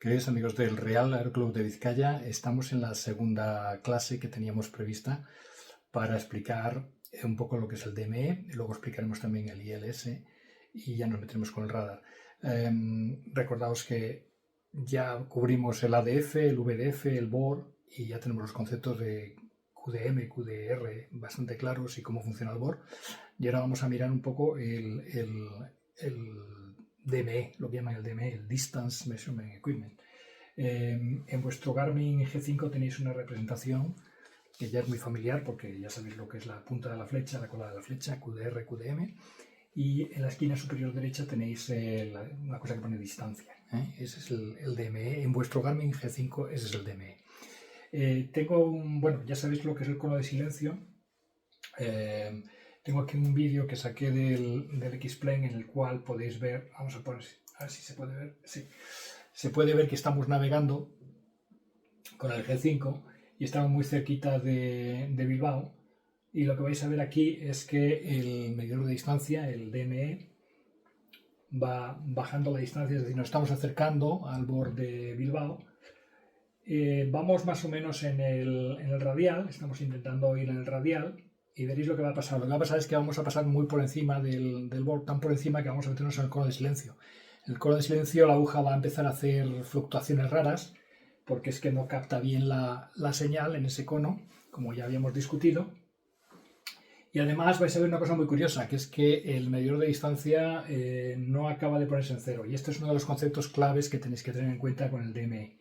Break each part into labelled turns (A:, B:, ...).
A: Queridos amigos del Real Aeroclub de Vizcaya, estamos en la segunda clase que teníamos prevista para explicar un poco lo que es el DME, y luego explicaremos también el ILS y ya nos meteremos con el radar. Recordaos que ya cubrimos el ADF, el VDF, el BOR y ya tenemos los conceptos de QDM, QDR bastante claros y cómo funciona el BOR. Y ahora vamos a mirar un poco el DME, lo que llaman el DME, el Distance Measurement Equipment. En vuestro Garmin G5 tenéis una representación que ya es muy familiar porque ya sabéis lo que es la punta de la flecha, la cola de la flecha, QDR, QDM, y en la esquina superior derecha tenéis una cosa que pone distancia. Ese es el DME. En vuestro Garmin G5 ese es el DME. Bueno, ya sabéis lo que es el cono de silencio. Tengo aquí un vídeo que saqué del X-Plane en el cual podéis ver, vamos a poner, a ver si se puede ver, sí. Se puede ver que estamos navegando con el G5 y estamos muy cerquita de Bilbao, y lo que vais a ver aquí es que el medidor de distancia, el DME, va bajando la distancia, es decir, nos estamos acercando al borde de Bilbao. Vamos más o menos en el radial, estamos intentando ir en el radial y veréis lo que va a pasar. Lo que va a pasar es que vamos a pasar muy por encima del borde, tan por encima que vamos a meternos en el cono de silencio. El cono de silencio, la aguja va a empezar a hacer fluctuaciones raras porque es que no capta bien la señal en ese cono, como ya habíamos discutido. Y además vais a ver una cosa muy curiosa, que es que el medidor de distancia no acaba de ponerse en cero. Y este es uno de los conceptos claves que tenéis que tener en cuenta con el DME.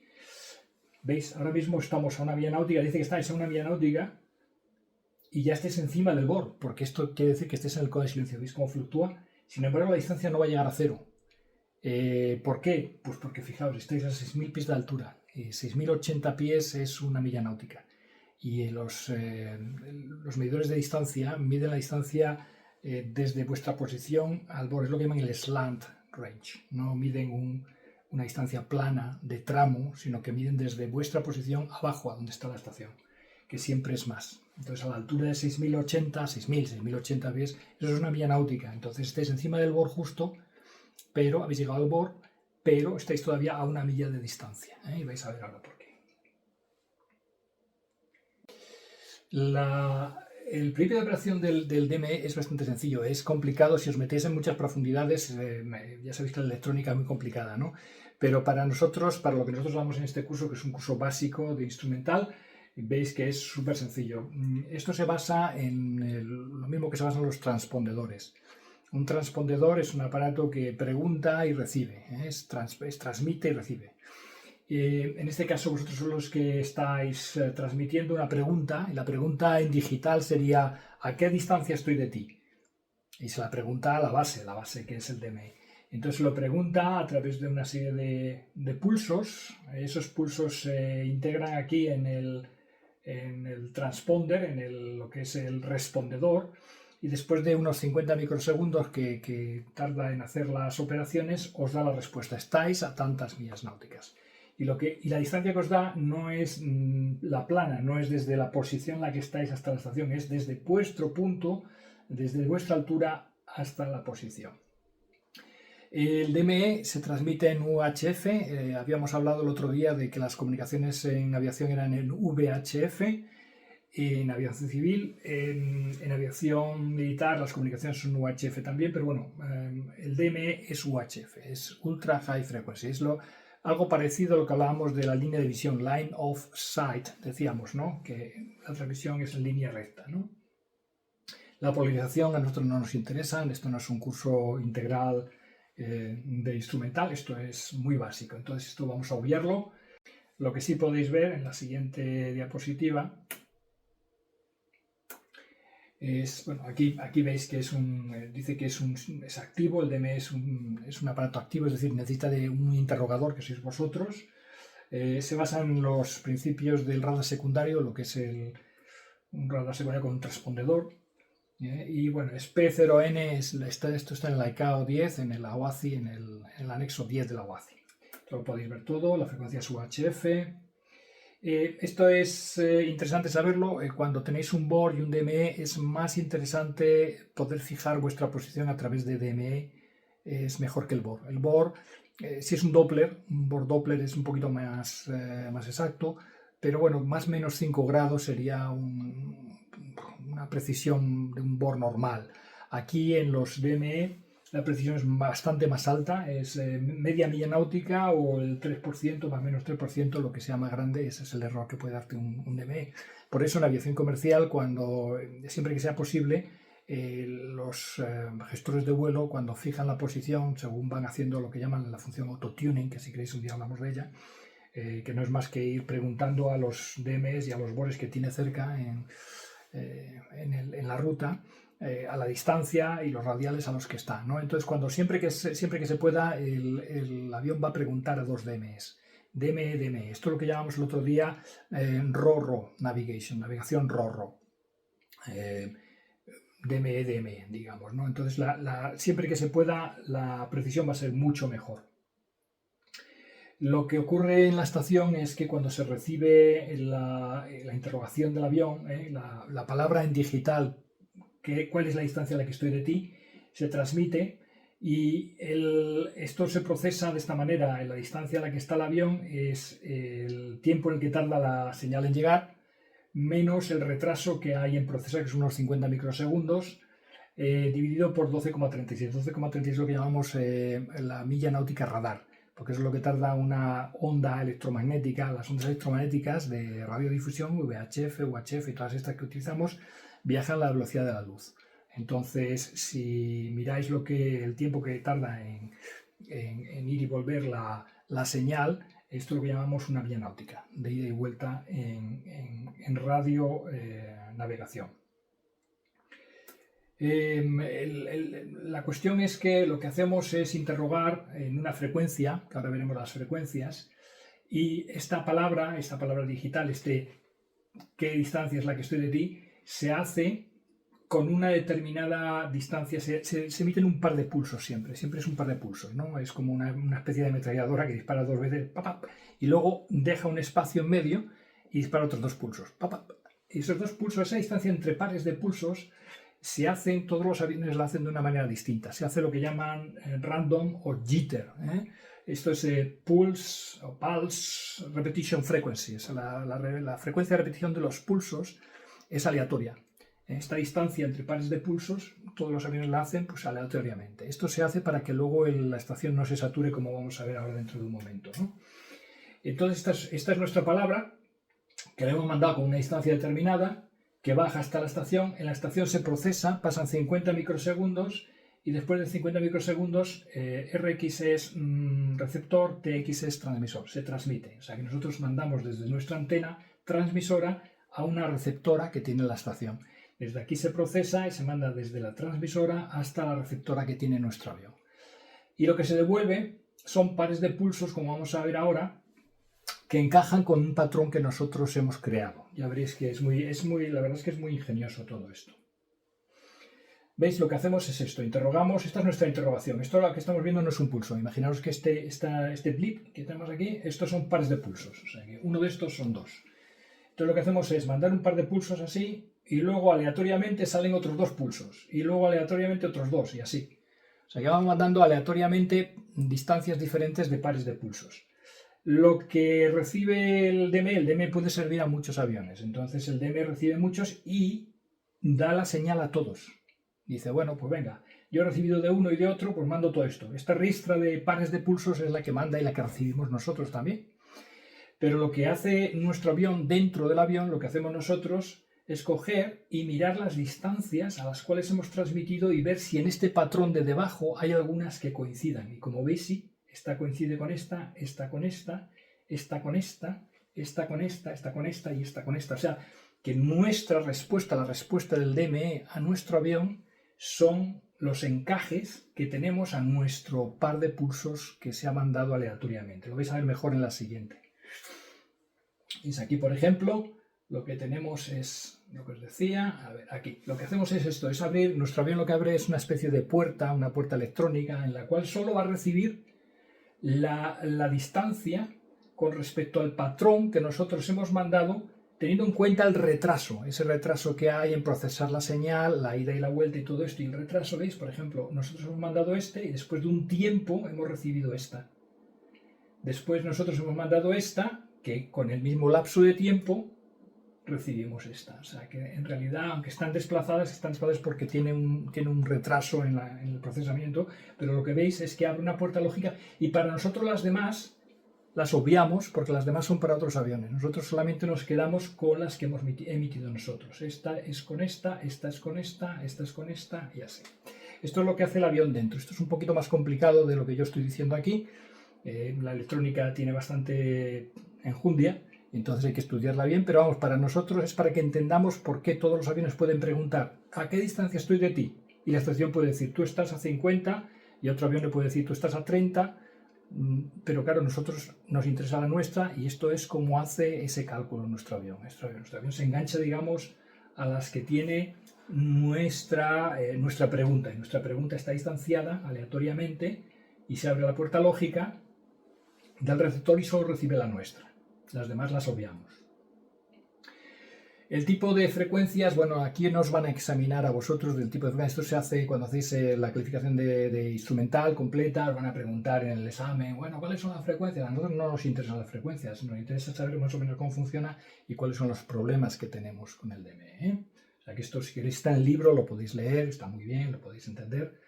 A: ¿Veis? Ahora mismo estamos a una vía náutica, dice que estáis a una vía náutica y ya estáis encima del bord, porque esto quiere decir que estáis en el cono de silencio. ¿Veis cómo fluctúa? Sin embargo, la distancia no va a llegar a cero. ¿Por qué? Pues porque fijaos, estáis a 6.000 pies de altura. 6.080 pies es una milla náutica. Y los medidores de distancia miden la distancia desde vuestra posición al borde. Es lo que llaman el slant range. No miden una distancia plana de tramo, sino que miden desde vuestra posición abajo, a donde está la estación, que siempre es más. Entonces, a la altura de 6.080 pies, eso es una milla náutica. Entonces, estáis encima del borde justo, pero habéis llegado al borde, pero estáis todavía a una milla de distancia. Y vais a ver ahora por qué. El principio de operación del DME es bastante sencillo. Es complicado si os metéis en muchas profundidades. Ya sabéis que la electrónica es muy complicada, ¿no? Pero para nosotros, para lo que nosotros damos en este curso, que es un curso básico de instrumental, veis que es súper sencillo. Esto se basa en lo mismo que se basa en los transpondedores. Un transpondedor es un aparato que pregunta y recibe, transmite y recibe. En este caso vosotros sois los que estáis transmitiendo una pregunta, y la pregunta en digital sería ¿a qué distancia estoy de ti? Y se la pregunta a la base que es el DME. Entonces lo pregunta a través de una serie de pulsos. Esos pulsos se integran aquí en el transponder, lo que es el respondedor, y después de unos 50 microsegundos que tarda en hacer las operaciones, os da la respuesta. Estáis a tantas millas náuticas. Y la distancia que os da no es la plana, no es desde la posición en la que estáis hasta la estación, es desde vuestro punto, desde vuestra altura hasta la posición. El DME se transmite en UHF. Habíamos hablado el otro día de que las comunicaciones en aviación eran en VHF. En aviación civil, en aviación militar las comunicaciones son UHF también, pero bueno, el DME es UHF, es Ultra High Frequency, es algo parecido a lo que hablábamos de la línea de visión, Line of Sight, decíamos, ¿no? Que la transmisión es en línea recta, ¿no? La polarización a nosotros no nos interesa, esto no es un curso integral de instrumental, esto es muy básico, entonces esto vamos a obviarlo. Lo que sí podéis ver en la siguiente diapositiva es, bueno, aquí veis que dice que es activo, el DME es un aparato activo, es decir, necesita de un interrogador que sois vosotros. Se basa en los principios del radar secundario, lo que es un radar secundario con un transpondedor. Y bueno, es P0N, esto está en la ICAO 10, en el AOACI, en el anexo 10 de la AOACI. Lo podéis ver todo, la frecuencia es UHF. Esto es interesante saberlo. Cuando tenéis un BOR y un DME es más interesante poder fijar vuestra posición a través de DME. Es mejor que el BOR. El BOR Si es un Doppler, un Bohr Doppler es un poquito más exacto, pero bueno, más o menos 5 grados sería una precisión de un Bohr normal. Aquí en los DME la precisión es bastante más alta, es media milla náutica o el 3%, más o menos 3%, lo que sea más grande, ese es el error que puede darte un DME. Por eso en aviación comercial, siempre que sea posible, los gestores de vuelo, cuando fijan la posición, según van haciendo lo que llaman la función autotuning, que si queréis un día hablamos de ella, que no es más que ir preguntando a los DMs y a los bores que tiene cerca en la ruta, a la distancia y los radiales a los que está, ¿no? Entonces, siempre que se pueda, el avión va a preguntar a dos DMs. DME, DME. Esto es lo que llamamos el otro día RORO Navigation, navegación RORO. DME, DME, digamos, ¿no? Entonces, siempre que se pueda, la precisión va a ser mucho mejor. Lo que ocurre en la estación es que cuando se recibe la interrogación del avión, la palabra en digital, cuál es la distancia a la que estoy de ti, se transmite y esto se procesa de esta manera. La distancia a la que está el avión es el tiempo en el que tarda la señal en llegar, menos el retraso que hay en procesar, que son unos 50 microsegundos, dividido por 12,36. 12,36 es lo que llamamos la milla náutica radar, porque eso es lo que tarda una onda electromagnética. Las ondas electromagnéticas de radiodifusión, VHF, UHF y todas estas que utilizamos, viajan a la velocidad de la luz. Entonces, si miráis el tiempo que tarda en ir y volver la señal, esto es lo que llamamos una milla náutica, de ida y vuelta en radio navegación. La cuestión es que lo que hacemos es interrogar en una frecuencia, que ahora veremos las frecuencias, y esta palabra digital, qué distancia es la que estoy de ti, se hace con una determinada distancia, se emiten un par de pulsos siempre es un par de pulsos, ¿no? Es como una especie de ametralladora que dispara 2 veces, y luego deja un espacio en medio y dispara otros 2 pulsos. Y esos 2 pulsos, esa distancia entre pares de pulsos, todos los aviones la hacen de una manera distinta. Se hace lo que llaman random o jitter. Esto es pulse repetition frequency. La frecuencia de repetición de los pulsos es aleatoria. Esta distancia entre pares de pulsos, todos los aviones la hacen pues aleatoriamente. Esto se hace para que luego la estación no se sature, como vamos a ver ahora dentro de un momento, ¿no? Entonces esta es nuestra palabra, que la hemos mandado con una distancia determinada, que baja hasta la estación. En la estación se procesa, pasan 50 microsegundos y después de 50 microsegundos RX es receptor, TX es transmisor, se transmite. O sea que nosotros mandamos desde nuestra antena transmisora a una receptora que tiene la estación. Desde aquí se procesa y se manda desde la transmisora hasta la receptora que tiene nuestro avión. Y lo que se devuelve son pares de pulsos, como vamos a ver ahora, que encajan con un patrón que nosotros hemos creado. Ya veréis que la verdad es que es muy ingenioso todo esto. ¿Veis? Lo que hacemos es esto, interrogamos, esta es nuestra interrogación. Esto lo que estamos viendo no es un pulso. Imaginaos que este blip que tenemos aquí, estos son pares de pulsos. O sea que uno de estos son 2. Entonces lo que hacemos es mandar un par de pulsos así y luego aleatoriamente salen otros 2 pulsos y luego aleatoriamente otros 2 y así. O sea que vamos mandando aleatoriamente distancias diferentes de pares de pulsos. Lo que recibe el DME puede servir a muchos aviones. Entonces el DME recibe muchos y da la señal a todos. Dice, bueno, pues venga, yo he recibido de uno y de otro, pues mando todo esto. Esta ristra de pares de pulsos es la que manda y la que recibimos nosotros también. Pero lo que hace nuestro avión, dentro del avión, lo que hacemos nosotros es coger y mirar las distancias a las cuales hemos transmitido y ver si en este patrón de debajo hay algunas que coincidan. Y como veis, sí, esta coincide con esta, esta con esta, esta con esta, esta con esta, esta con esta y esta con esta. O sea, que nuestra respuesta, la respuesta del DME a nuestro avión, son los encajes que tenemos a nuestro par de pulsos que se ha mandado aleatoriamente. Lo vais a ver mejor en la siguiente. Y aquí, por ejemplo, lo que tenemos es lo que os decía. A ver, aquí. Lo que hacemos es esto, es abrir, nuestro avión lo que abre es una especie de puerta, una puerta electrónica, en la cual solo va a recibir la distancia con respecto al patrón que nosotros hemos mandado, teniendo en cuenta el retraso, ese retraso que hay en procesar la señal, la ida y la vuelta y todo esto. Y el retraso, ¿veis? Por ejemplo, nosotros hemos mandado y después de un tiempo hemos recibido esta. Después nosotros hemos mandado esta, que con el mismo lapso de tiempo recibimos esta. O sea que en realidad, aunque están desplazadas porque tiene un retraso en el procesamiento, pero lo que veis es que abre una puerta lógica y para nosotros las demás las obviamos porque las demás son para otros aviones. Nosotros solamente nos quedamos con las que hemos emitido nosotros. Esta es con esta es con esta es con esta y así. Esto es lo que hace el avión dentro. Esto es un poquito más complicado de lo que yo estoy diciendo aquí. La electrónica tiene bastante enjundia, entonces hay que estudiarla bien, pero vamos, para nosotros es para que entendamos por qué todos los aviones pueden preguntar ¿a qué distancia estoy de ti? Y la estación puede decir tú estás a 50 y otro avión le puede decir tú estás a 30, pero claro, nosotros nos interesa la nuestra y esto es como hace ese cálculo nuestro avión. Nuestro avión se engancha, digamos, a las que tiene nuestra pregunta, y nuestra pregunta está distanciada aleatoriamente y se abre la puerta lógica del receptor y solo recibe la nuestra. Las demás las obviamos. El tipo de frecuencias, bueno, aquí nos van a examinar a vosotros del tipo de frecuencias. Esto se hace cuando hacéis la calificación de instrumental completa, os van a preguntar en el examen, bueno, ¿cuáles son las frecuencias? A nosotros no nos interesan las frecuencias, nos interesa saber más o menos cómo funciona y cuáles son los problemas que tenemos con el DME, ¿eh? O sea que esto, si queréis, está en el libro, lo podéis leer, está muy bien, lo podéis entender.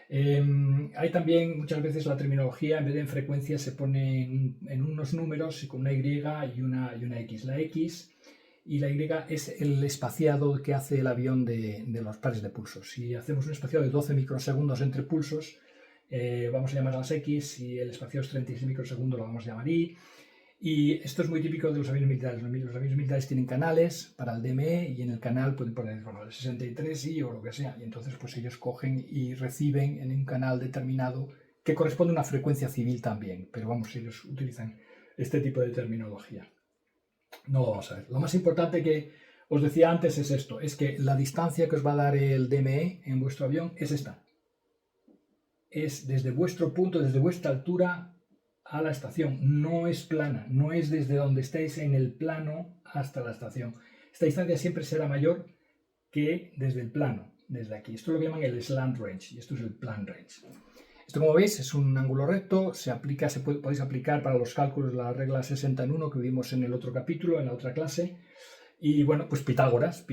A: Hay también muchas veces la terminología, en vez de en frecuencias, se pone en unos números con una Y y una X. La X y la Y es el espaciado que hace el avión de los pares de pulsos. Si hacemos un espaciado de 12 microsegundos entre pulsos, vamos a llamar las X, y el espaciado es 36 microsegundos, lo vamos a llamar Y. Y esto es muy típico de los aviones militares. Los aviones militares tienen canales para el DME y en el canal pueden poner, bueno, el 63i o lo que sea. Y entonces pues ellos cogen y reciben en un canal determinado que corresponde a una frecuencia civil también. Pero vamos, ellos utilizan este tipo de terminología. No lo vamos a ver. Lo más importante que os decía antes es esto. Es que la distancia que os va a dar el DME en vuestro avión es esta. Es desde vuestro punto, desde vuestra altura a la estación, no es plana, no es desde donde estéis en el plano hasta la estación. Esta distancia siempre será mayor que desde el plano, desde aquí. Esto es lo que llaman el slant range y esto es el plan range. Esto, como veis, es un ángulo recto, podéis aplicar para los cálculos la regla 60 en 1 que vimos en el otro capítulo, en la otra clase. Y bueno, pues Pitágoras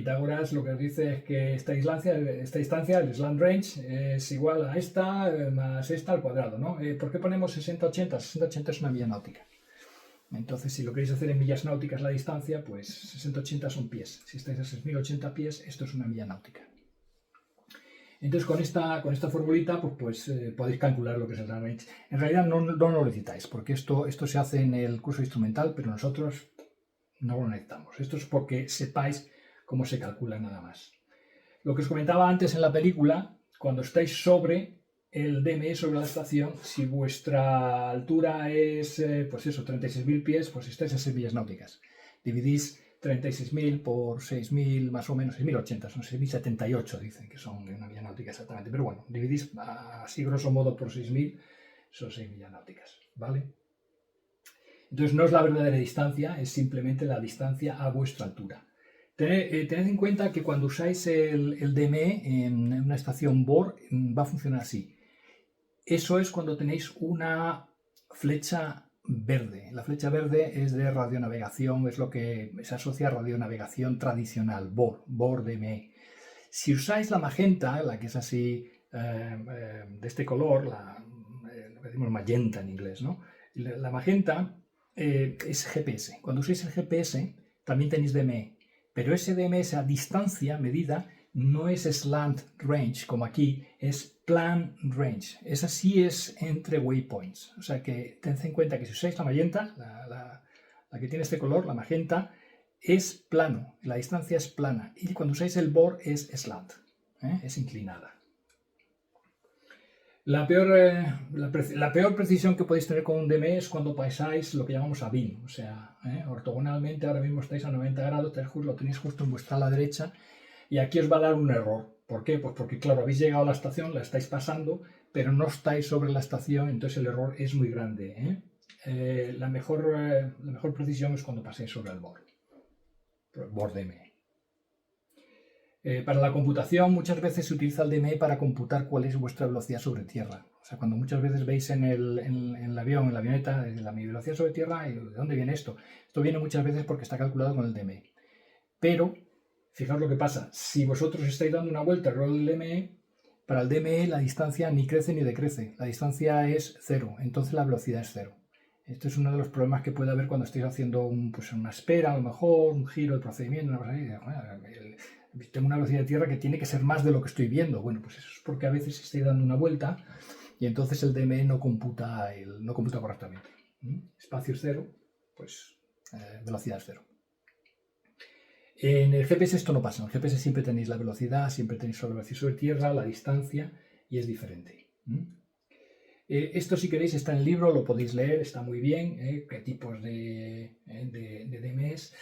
A: lo que os dice es que esta distancia, el slant range, es igual a esta más esta al cuadrado, ¿no? ¿Por qué ponemos 60-80? 60-80 es una milla náutica. Entonces, si lo queréis hacer en millas náuticas la distancia, pues 60-80 son pies. Si estáis a 6080 pies, esto es una milla náutica. Entonces, con esta formulita, pues podéis calcular lo que es el slant range. En realidad no lo necesitáis, porque esto se hace en el curso instrumental, pero nosotros no lo necesitamos. Esto es porque sepáis cómo se calcula nada más. Lo que os comentaba antes en la película, cuando estáis sobre el DME, sobre la estación, si vuestra altura es, pues eso, 36.000 pies, pues estáis a 6 millas náuticas. Dividís 36.000 por 6.000, más o menos, 6.080, son 6.078, dicen que son una milla náutica exactamente. Pero bueno, dividís así grosso modo por 6.000, son 6 millas náuticas, ¿vale? Entonces no es la verdadera distancia, es simplemente la distancia a vuestra altura. Tened en cuenta que cuando usáis el DME en una estación BOR va a funcionar así. Eso es cuando tenéis una flecha verde. La flecha verde es de radionavegación, es lo que se asocia a radionavegación tradicional, BOR DME. Si usáis la magenta, la que es así de este color, lo que decimos magenta en inglés, ¿no? La magenta es GPS. Cuando uséis el GPS también tenéis DME, pero ese DME, esa distancia medida, no es slant range como aquí, es plan range. Esa sí es entre waypoints. O sea que tened en cuenta que si usáis la magenta, la que tiene este color, la magenta, es plano, la distancia es plana. Y cuando usáis el BOR es slant, es inclinada. La peor precisión que podéis tener con un DME es cuando pasáis lo que llamamos a BIM, o sea, ortogonalmente ahora mismo estáis a 90 grados, lo tenéis justo en vuestra ala derecha y aquí os va a dar un error. ¿Por qué? Pues porque, claro, habéis llegado a la estación, la estáis pasando, pero no estáis sobre la estación, entonces el error es muy grande. La mejor precisión es cuando paséis sobre el BOR DME. Para la computación muchas veces se utiliza el DME para computar cuál es vuestra velocidad sobre tierra. O sea, cuando muchas veces veis en el avión, en la avioneta, mi velocidad sobre tierra, ¿de dónde viene esto? Esto viene muchas veces porque está calculado con el DME. Pero, fijaos lo que pasa, si vosotros estáis dando una vuelta alrededor del DME, para el DME la distancia ni crece ni decrece, la distancia es cero, entonces la velocidad es cero. Esto es uno de los problemas que puede haber cuando estéis haciendo una espera, a lo mejor, un giro del procedimiento, una cosa así. Tengo una velocidad de tierra que tiene que ser más de lo que estoy viendo. Bueno, pues eso es porque a veces estoy dando una vuelta y entonces el DME no computa correctamente. Espacio es cero, pues velocidad es cero. En el GPS esto no pasa. En el GPS siempre tenéis la velocidad, siempre tenéis la velocidad sobre tierra, la distancia y es diferente. Esto, si queréis, está en el libro, lo podéis leer, está muy bien, qué tipos de DMEs,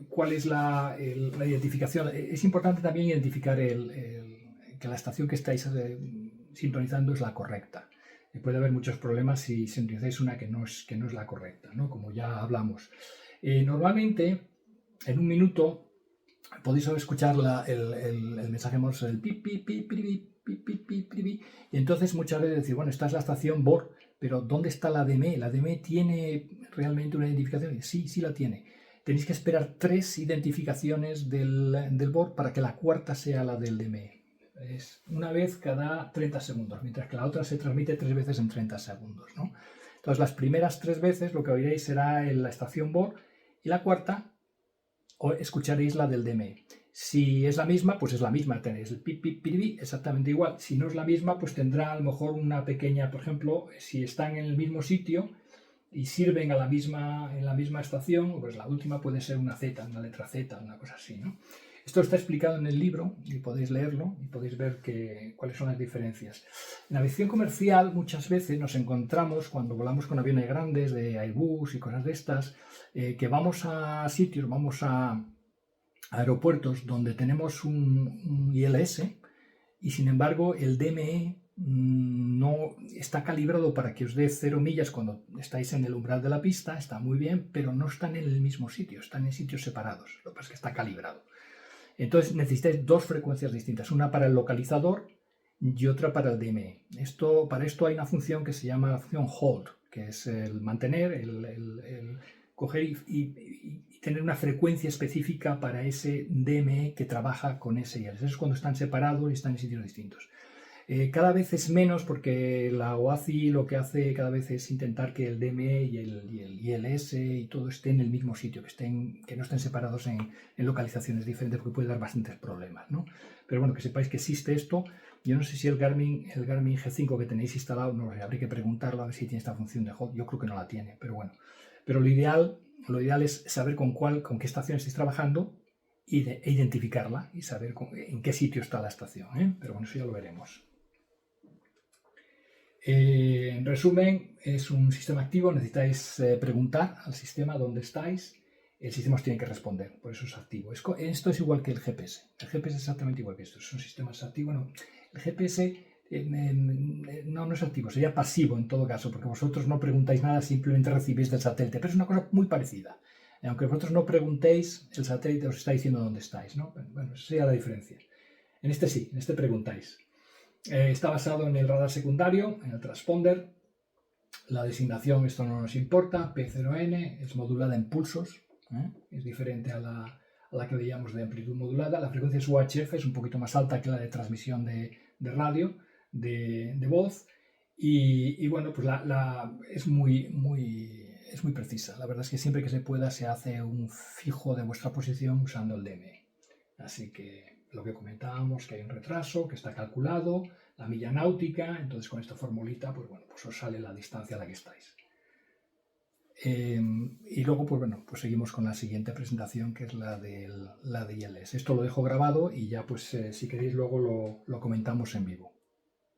A: cuál es la identificación. Es importante también identificar que la estación que estáis sintonizando es la correcta. Puede haber muchos problemas si sintonizáis una que no es la correcta, ¿no? Como ya hablamos. Normalmente, en un minuto, podéis escuchar el mensaje Morse, el pip, pip, pip, pip, pip, pip, pip, pip, y entonces muchas veces decís, bueno, esta es la estación BOR, pero ¿dónde está la DME? ¿La DME tiene realmente una identificación? Sí, sí la tiene. Tenéis que esperar 3 identificaciones del BOR para que la cuarta sea la del DME. Es una vez cada 30 segundos, mientras que la otra se transmite 3 veces en 30 segundos, ¿no? Entonces, las primeras 3 veces lo que oiréis será la estación BOR y la cuarta escucharéis la del DME. Si es la misma, pues es la misma, tenéis el pip, pip, piribi, exactamente igual. Si no es la misma, pues tendrá a lo mejor una pequeña, por ejemplo, si están en el mismo sitio y sirven en la misma estación, pues la última puede ser una Z, una letra Z, una cosa así, ¿no? Esto está explicado en el libro y podéis leerlo y podéis ver cuáles son las diferencias. En aviación comercial muchas veces nos encontramos, cuando volamos con aviones grandes de Airbus y cosas de estas, que vamos a sitios, vamos a aeropuertos donde tenemos un ILS y sin embargo el DME no está calibrado para que os dé 0 millas cuando estáis en el umbral de la pista, está muy bien, pero no están en el mismo sitio, están en sitios separados, lo que pasa es que está calibrado. Entonces necesitáis 2 frecuencias distintas, una para el localizador y otra para el DME. Para esto hay una función que se llama la función hold, que es el mantener, el coger y tener una frecuencia específica para ese DME que trabaja con ese ILS. Eso es cuando están separados y están en sitios distintos. Cada vez es menos porque la OACI lo que hace cada vez es intentar que el DME y el ILS y todo esté en el mismo sitio, que no estén separados en localizaciones diferentes porque puede dar bastantes problemas, ¿no? Pero bueno, que sepáis que existe esto. Yo no sé si el Garmin G5 que tenéis instalado, no lo sé, habría que preguntarlo a ver si tiene esta función de hold. Yo creo que no la tiene, pero bueno. Pero lo ideal es saber con qué estación estáis trabajando e identificarla y saber en qué sitio está la estación, ¿eh? Pero bueno, eso ya lo veremos. En resumen, es un sistema activo, necesitáis preguntar al sistema dónde estáis, el sistema os tiene que responder, por eso es activo. Esto es igual que el GPS es exactamente igual que esto, es un sistema activo. No. El GPS no es activo, sería pasivo en todo caso, porque vosotros no preguntáis nada, simplemente recibís del satélite, pero es una cosa muy parecida. Aunque vosotros no preguntéis, el satélite os está diciendo dónde estáis, ¿no? Bueno, esa sería la diferencia. En este sí, en este preguntáis. Está basado en el radar secundario, en el transponder. La designación, esto no nos importa, P0N, es modulada en pulsos, es diferente a la que veíamos de amplitud modulada. La frecuencia es UHF, es un poquito más alta que la de transmisión de radio, de voz. Y bueno, pues es muy precisa. La verdad es que siempre que se pueda se hace un fijo de vuestra posición usando el DME. Así que lo que comentábamos, que hay un retraso, que está calculado, la milla náutica, entonces con esta formulita, pues bueno, pues os sale la distancia a la que estáis. Y luego, pues bueno, pues seguimos con la siguiente presentación, que es la de ILS. Esto lo dejo grabado y ya, pues si queréis luego lo comentamos en vivo.